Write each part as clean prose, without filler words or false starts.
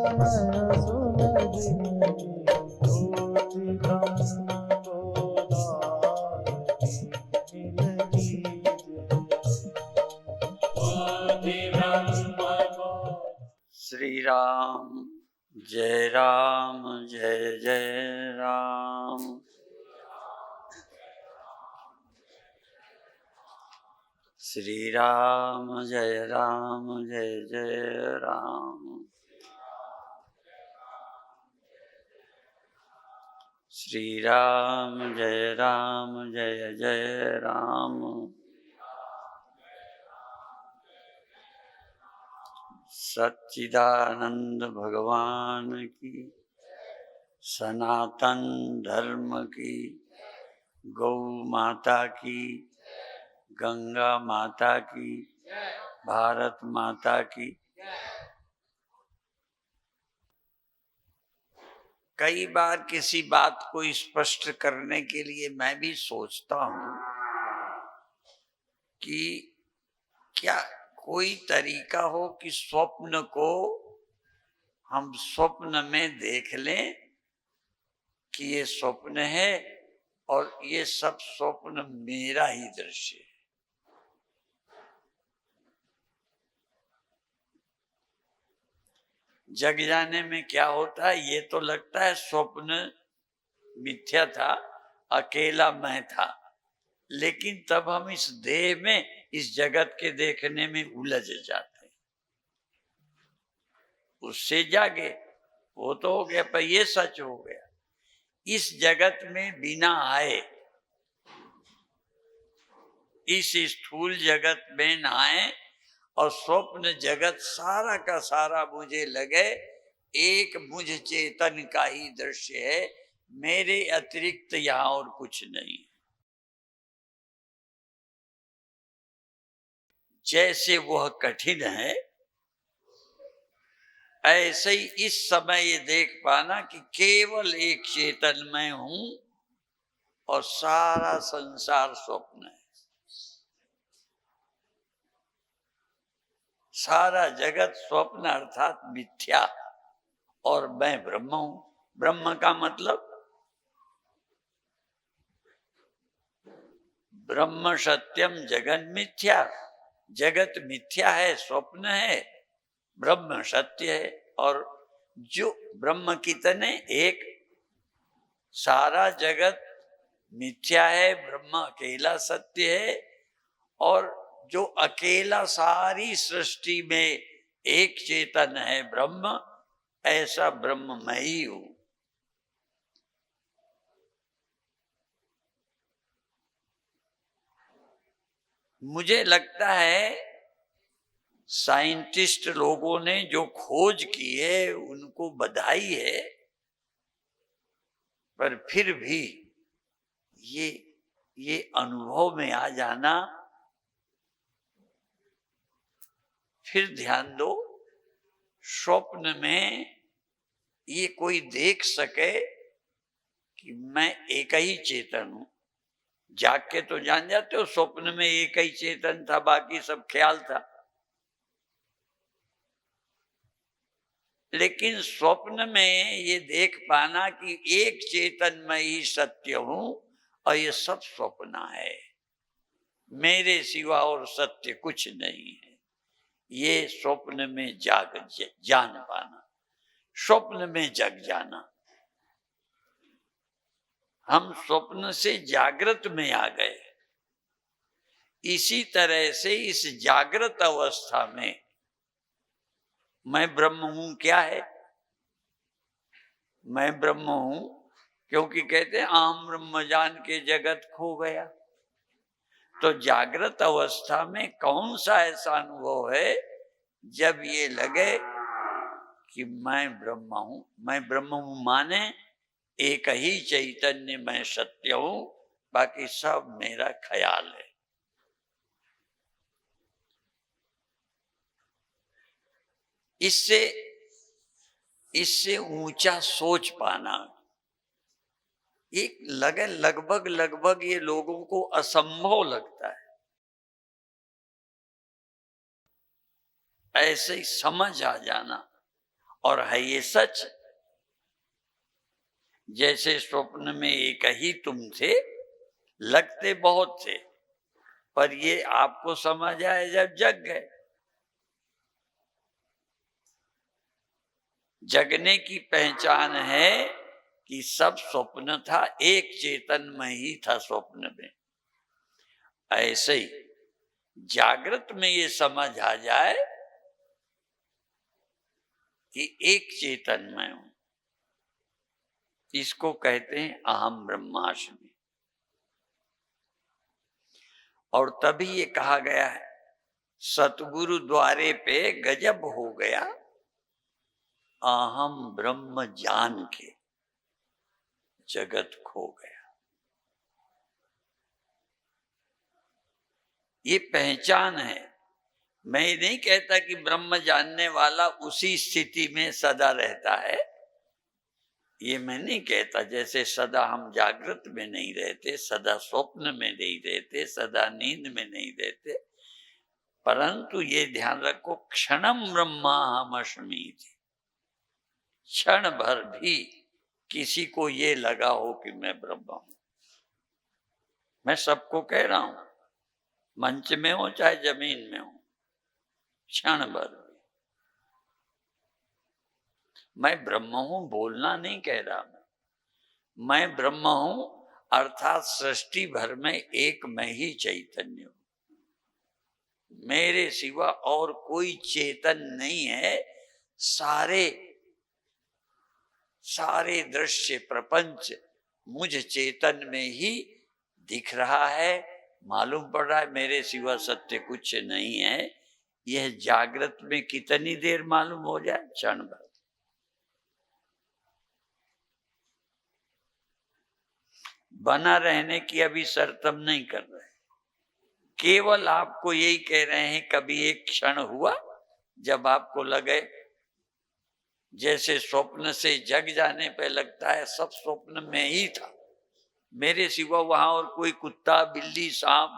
नयन सुलगिनी ज्योति ब्रह्म गोदावरी मिल श्री राम जय राम जय जय राम। श्री राम जय जय राम। श्री राम जय जय राम। सच्चिदानंद भगवान की, सनातन धर्म की, गौ माता की, गंगा माता की, भारत माता की। कई बार किसी बात को स्पष्ट करने के लिए मैं भी सोचता हूं कि क्या कोई तरीका हो कि स्वप्न को हम स्वप्न में देख लें कि ये स्वप्न है और ये सब स्वप्न मेरा ही दृश्य है। जग जाने में क्या होता है, ये तो लगता है स्वप्न मिथ्या था, अकेला मैं था, लेकिन तब हम इस देह में, इस जगत के देखने में उलझ जाते हैं। उससे जागे, वो तो हो गया, पर ये सच हो गया। इस जगत में बिना आए, इस स्थूल जगत में न आए और स्वप्न जगत सारा का सारा मुझे लगे एक मुझ चेतन का ही दृश्य है, मेरे अतिरिक्त यहाँ और कुछ नहीं। जैसे वह कठिन है, ऐसे ही इस समय ये देख पाना कि केवल एक चेतन मैं हूं और सारा संसार स्वप्न है। सारा जगत स्वप्न अर्थात मिथ्या और मैं ब्रह्म हूं। ब्रह्म का मतलब ब्रह्म सत्यम जगन मिथ्या। जगत मिथ्या है, स्वप्न है, ब्रह्म सत्य है। और जो ब्रह्म कितने, एक। सारा जगत मिथ्या है, ब्रह्म अकेला सत्य है। और जो अकेला सारी सृष्टि में एक चेतन है ब्रह्म, ऐसा ब्रह्म मैं ही हूं। मुझे लगता है साइंटिस्ट लोगों ने जो खोज की है उनको बधाई है, पर फिर भी ये अनुभव में आ जाना, फिर ध्यान दो, स्वप्न में ये कोई देख सके कि मैं एक ही चेतन हूं। जाग के तो जान जाते हो स्वप्न में एक ही चेतन था, बाकी सब ख्याल था। लेकिन स्वप्न में ये देख पाना कि एक चेतन में ही सत्य हूं और ये सब स्वप्न है, मेरे सिवा और सत्य कुछ नहीं है। ये स्वप्न में जान पाना, स्वप्न में जग जाना। हम स्वप्न से जागृत में आ गए। इसी तरह से इस जागृत अवस्था में मैं ब्रह्म हूं क्या है? मैं ब्रह्म हूं क्योंकि कहते हैं आम ब्रह्म जान के जगत खो गया। तो जागृत अवस्था में कौन सा ऐसा अनुभव है जब ये लगे कि मैं ब्रह्म हूं। मैं ब्रह्म हूं माने एक ही चैतन्य मैं सत्य हूं, बाकी सब मेरा ख्याल है। इससे ऊंचा सोच पाना एक लगभग ये लोगों को असंभव लगता है। ऐसे ही समझ आ जाना और है ये सच। जैसे स्वप्न में एक ही तुम थे, लगते बहुत थे, पर ये आपको समझ आए जब जग गए। जगने की पहचान है कि सब स्वप्न था, एक चेतन में ही था स्वप्न में। ऐसे ही जागृत में ये समझ आ जाए कि एक चेतन में हूं, इसको कहते हैं अहम ब्रह्मास्मि। और तभी ये कहा गया है, सतगुरु द्वारे पे गजब हो गया, अहम ब्रह्म जान के जगत खो गया। ये पहचान है। मैं ये नहीं कहता कि ब्रह्म जानने वाला उसी स्थिति में सदा रहता है, ये मैं नहीं कहता। जैसे सदा हम जागृत में नहीं रहते, सदा स्वप्न में नहीं रहते, सदा नींद में नहीं रहते, परंतु ये ध्यान रखो, क्षणम ब्रह्माहमस्मि थी। क्षण भर भी किसी को ये लगा हो कि मैं ब्रह्म हूं, मैं सबको कह रहा हूं, मंच में हो चाहे जमीन में हो, क्षण भर मैं ब्रह्म हूं बोलना नहीं कह रहा। मैं ब्रह्म हूं अर्थात सृष्टि भर में एक मैं ही चैतन्य हूं, मेरे सिवा और कोई चेतन नहीं है। सारे सारे दृश्य प्रपंच मुझ चेतन में ही दिख रहा है, मालूम पड़ रहा है, मेरे सिवा सत्य कुछ नहीं है। यह जागृत में कितनी देर मालूम हो जाए, क्षण भर। बना रहने की अभी शर्त हम नहीं कर रहे, केवल आपको यही कह रहे हैं, कभी एक क्षण हुआ जब आपको लगे, जैसे स्वप्न से जग जाने पे लगता है सब स्वप्न में ही था, मेरे सिवा वहां और कोई कुत्ता बिल्ली सांप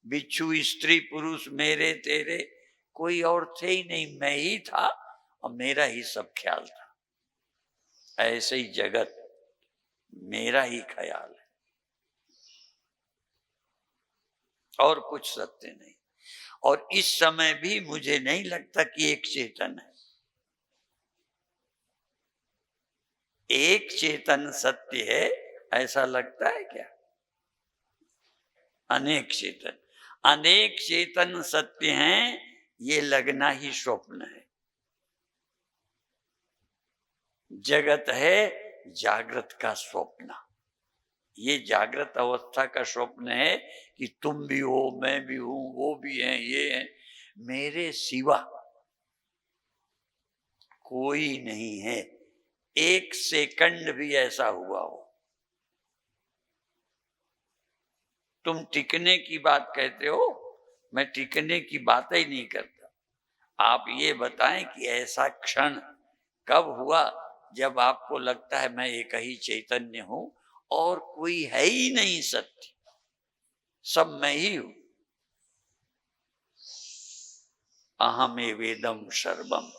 बिच्छू स्त्री पुरुष मेरे तेरे कोई और थे ही नहीं, मैं ही था और मेरा ही सब ख्याल था। ऐसे ही जगत मेरा ही ख्याल है और कुछ सत्य नहीं। और इस समय भी मुझे नहीं लगता कि एक चेतन है। एक चेतन सत्य है ऐसा लगता है क्या? अनेक चेतन, अनेक चेतन सत्य हैं, ये लगना ही स्वप्न है। जगत है जागृत का स्वप्न। ये जागृत अवस्था का स्वप्न है कि तुम भी हो, मैं भी हूं, वो भी है, ये है, मेरे सिवा कोई नहीं है। एक सेकंड भी ऐसा हुआ हो, तुम टिकने की बात कहते हो, मैं टिकने की बात ही नहीं करता। आप ये बताएं कि ऐसा क्षण कब हुआ जब आपको लगता है मैं एक ही चैतन्य हूं और कोई है ही नहीं सत्य, सब मैं ही हूं। अहमेवेदम सर्वम,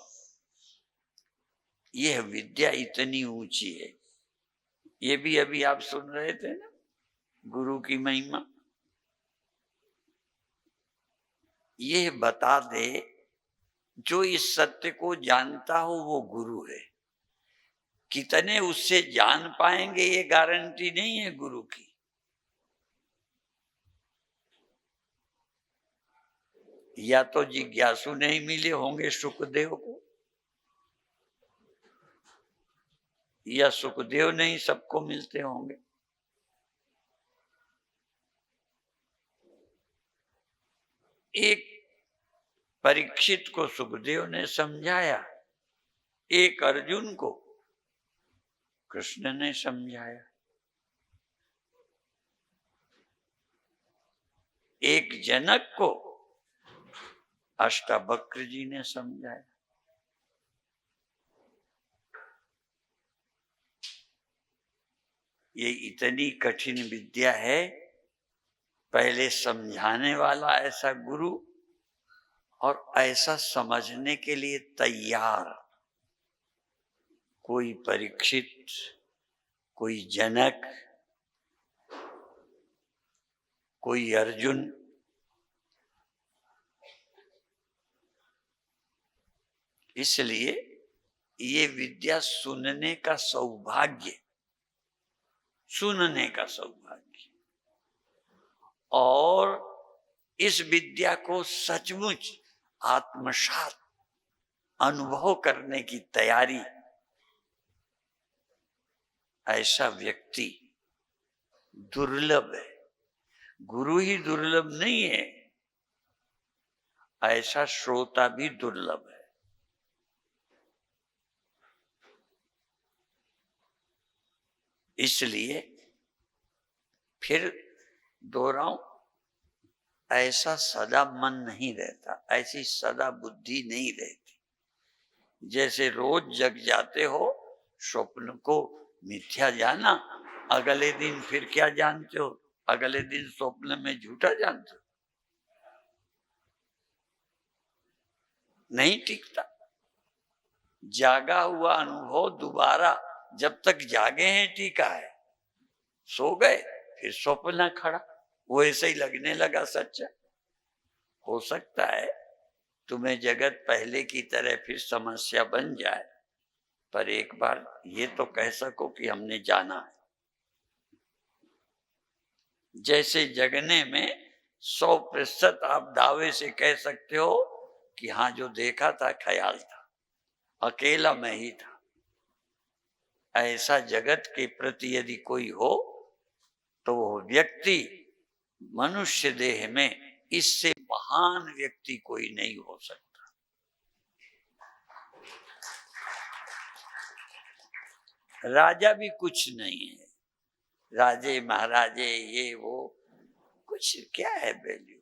यह विद्या इतनी ऊंची है। ये भी अभी आप सुन रहे थे ना, गुरु की महिमा। यह बता दे, जो इस सत्य को जानता हो वो गुरु है। कितने उससे जान पाएंगे ये गारंटी नहीं है गुरु की। या तो जिज्ञासु नहीं मिले होंगे सुखदेव को, या सुखदेव नहीं सबको मिलते होंगे। एक परीक्षित को सुखदेव ने समझाया, एक अर्जुन को कृष्ण ने समझाया, एक जनक को अष्टावक्र जी ने समझाया। ये इतनी कठिन विद्या है, पहले समझाने वाला ऐसा गुरु और ऐसा समझने के लिए तैयार, कोई परीक्षित, कोई जनक, कोई अर्जुन, इसलिए ये विद्या सुनने का सौभाग्य, सुनने का सौभाग्य, और इस विद्या को सचमुच आत्मसात अनुभव करने की तैयारी, ऐसा व्यक्ति दुर्लभ है। गुरु ही दुर्लभ नहीं है, ऐसा श्रोता भी दुर्लभ है। इसलिए फिर दोहराऊं, ऐसा सदा मन नहीं रहता, ऐसी सदा बुद्धि नहीं रहती। जैसे रोज जग जाते हो, स्वप्न को मिथ्या जाना, अगले दिन फिर क्या जानते हो? अगले दिन स्वप्न में झूठा जानते हो, नहीं टिकता। जागा हुआ अनुभव दोबारा जब तक जागे हैं टीका है, सो गए फिर स्वप्न खड़ा, वो ऐसे ही लगने लगा सच्चा। हो सकता है तुम्हें जगत पहले की तरह फिर समस्या बन जाए, पर एक बार ये तो कह सको कि हमने जाना है। जैसे जगने में 100% आप दावे से कह सकते हो कि हाँ, जो देखा था ख्याल था, अकेला मैं ही था। ऐसा जगत के प्रति यदि कोई हो तो वो व्यक्ति मनुष्य देह में इससे महान व्यक्ति कोई नहीं हो सकता। राजा भी कुछ नहीं है, राजे महाराजे ये वो कुछ क्या है वैल्यू,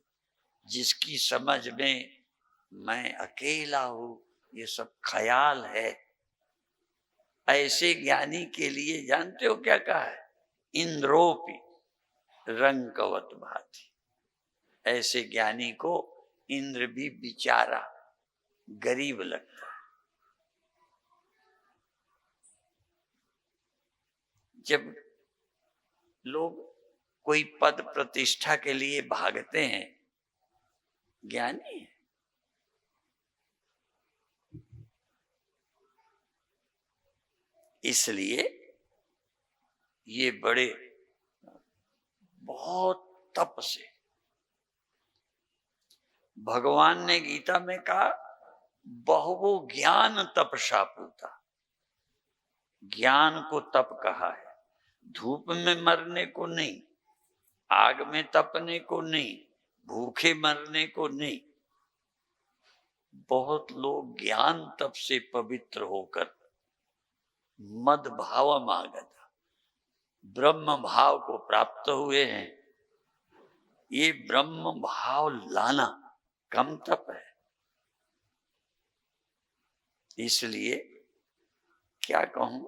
जिसकी समझ में मैं अकेला हूं ये सब ख्याल है। ऐसे ज्ञानी के लिए जानते हो क्या कहा है? इंद्रोपी रंकवत भाति। ऐसे ज्ञानी को इंद्र भी बेचारा गरीब लगता है। जब लोग कोई पद प्रतिष्ठा के लिए भागते हैं, ज्ञानी है। इसलिए ये बड़े बहुत तप से, भगवान ने गीता में कहा बहुवो ज्ञान तपसा पूता, ज्ञान को तप कहा है। धूप में मरने को नहीं, आग में तपने को नहीं, भूखे मरने को नहीं। बहुत लोग ज्ञान तप से पवित्र होकर मद भाव आगता, ब्रह्म भाव को प्राप्त हुए हैं। ये ब्रह्म भाव लाना कम तप है। इसलिए क्या कहूं,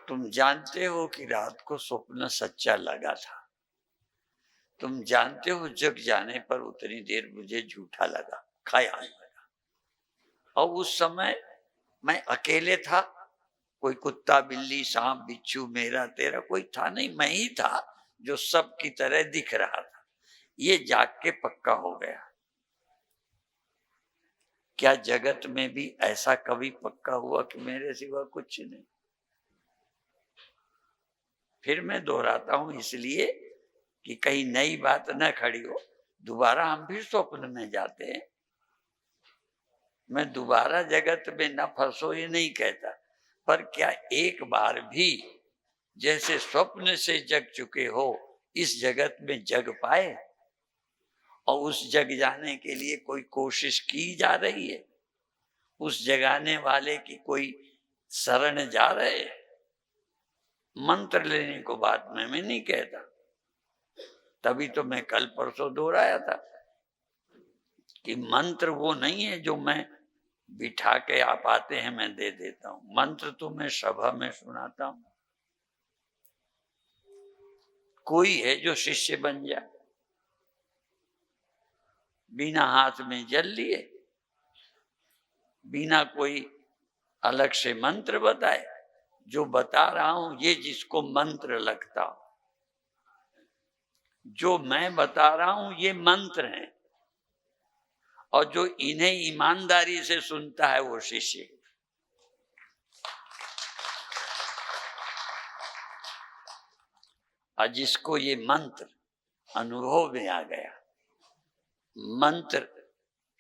तुम जानते हो कि रात को स्वप्न सच्चा लगा था। तुम जानते हो जग जाने पर उतनी देर मुझे झूठा लगा, ख्याल लगा। और उस समय मैं अकेले था, कोई कुत्ता बिल्ली सांप बिच्छू मेरा तेरा कोई था नहीं, मैं ही था जो सब की तरह दिख रहा था। ये जाग के पक्का हो गया। क्या जगत में भी ऐसा कभी पक्का हुआ कि मेरे सिवा कुछ नहीं? फिर मैं दोहराता हूं इसलिए कि कहीं नई बात न खड़ी हो। दोबारा हम फिर स्वप्न में जाते हैं। मैं दोबारा जगत में न फंसो ये नहीं कहता, पर क्या एक बार भी जैसे स्वप्न से जग चुके हो इस जगत में जग पाए? और उस जग जाने के लिए कोई कोशिश की जा रही है? उस जगाने वाले की कोई शरण जा रहे हैं? मंत्र लेने को बात मैं नहीं कहता, तभी तो मैं कल परसों दोहराया था कि मंत्र वो नहीं है जो मैं बिठा के आप आते हैं, मैं दे देता हूं। मंत्र तो मैं सभा में सुनाता हूं। कोई है जो शिष्य बन जाए, बिना हाथ में जल लिए, बिना कोई अलग से मंत्र बताए। जो बता रहा हूं ये जिसको मंत्र लगता हो, जो मैं बता रहा हूं ये मंत्र है, और जो इन्हें ईमानदारी से सुनता है वो शिष्य। और जिसको ये मंत्र अनुभव में आ गया, मंत्र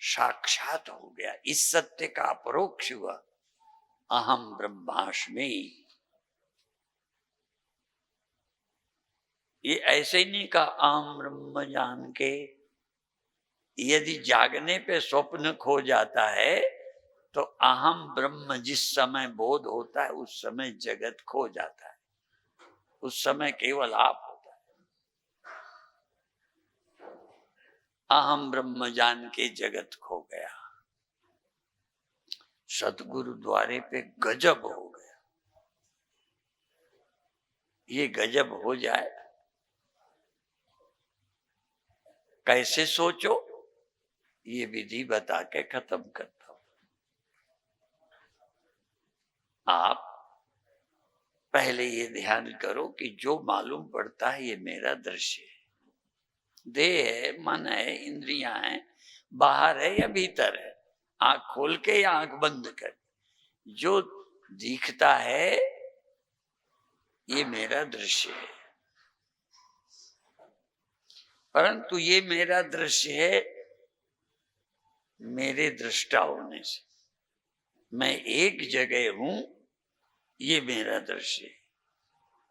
साक्षात हो गया, इस सत्य का अपरोक्ष हुआ, अहम ब्रह्मास्मि। ये ऐसे ही नहीं कहा अहम ब्रह्म जान के। यदि जागने पे स्वप्न खो जाता है तो अहम ब्रह्म जिस समय बोध होता है उस समय जगत खो जाता है, उस समय केवल आप होता है। अहम ब्रह्म जान के जगत खो गया। सतगुरु द्वारे पे गजब हो गया। ये गजब हो जाए कैसे, सोचो, ये विधि बता के खत्म करता हूं। आप पहले ये ध्यान करो कि जो मालूम पड़ता है ये मेरा दृश्य है। देह है, मन है, इंद्रियां हैं, बाहर है या भीतर है, आंख खोल के या आंख बंद कर, जो दिखता है ये मेरा दृश्य है। परंतु ये मेरा दृश्य है मेरे दृष्टा होने से। मैं एक जगह हूं, ये मेरा दृश्य है।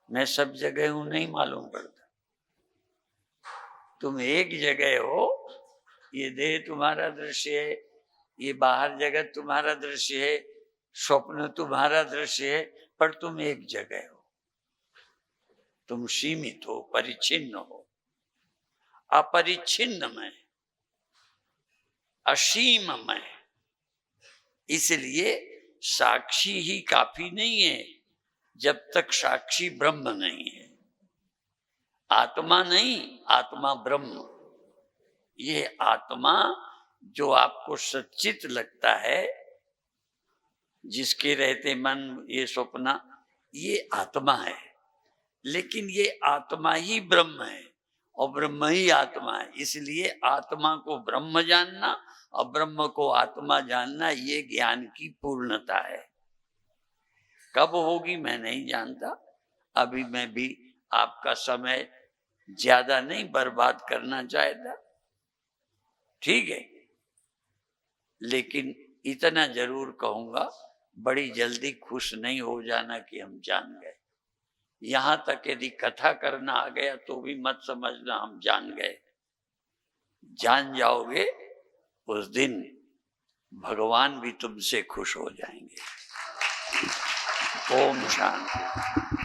मैं सब जगह हूं नहीं मालूम पड़ता। तुम एक जगह हो, ये देह तुम्हारा दृश्य है, ये बाहर जगत तुम्हारा दृश्य है, स्वप्न तुम्हारा दृश्य है, पर तुम एक जगह हो। तुम सीमित हो, परिच्छिन्न हो। अपरिच्छिन्न में, असीम में। इसलिए साक्षी ही काफी नहीं है जब तक साक्षी ब्रह्म नहीं है। आत्मा नहीं, आत्मा ब्रह्म। ये आत्मा जो आपको सच्चित लगता है, जिसके रहते मन ये स्वप्न, ये आत्मा है। लेकिन ये आत्मा ही ब्रह्म है और ब्रह्म ही आत्मा है। इसलिए आत्मा को ब्रह्म जानना और ब्रह्म को आत्मा जानना, ये ज्ञान की पूर्णता है। कब होगी मैं नहीं जानता। अभी मैं भी आपका समय ज्यादा नहीं बर्बाद करना चाहता, ठीक है, लेकिन इतना जरूर कहूंगा, बड़ी जल्दी खुश नहीं हो जाना कि हम जान गए। यहां तक यदि कथा करना आ गया तो भी मत समझना हम जान गए। जान जाओगे उस दिन भगवान भी तुमसे खुश हो जाएंगे। ओम शांति।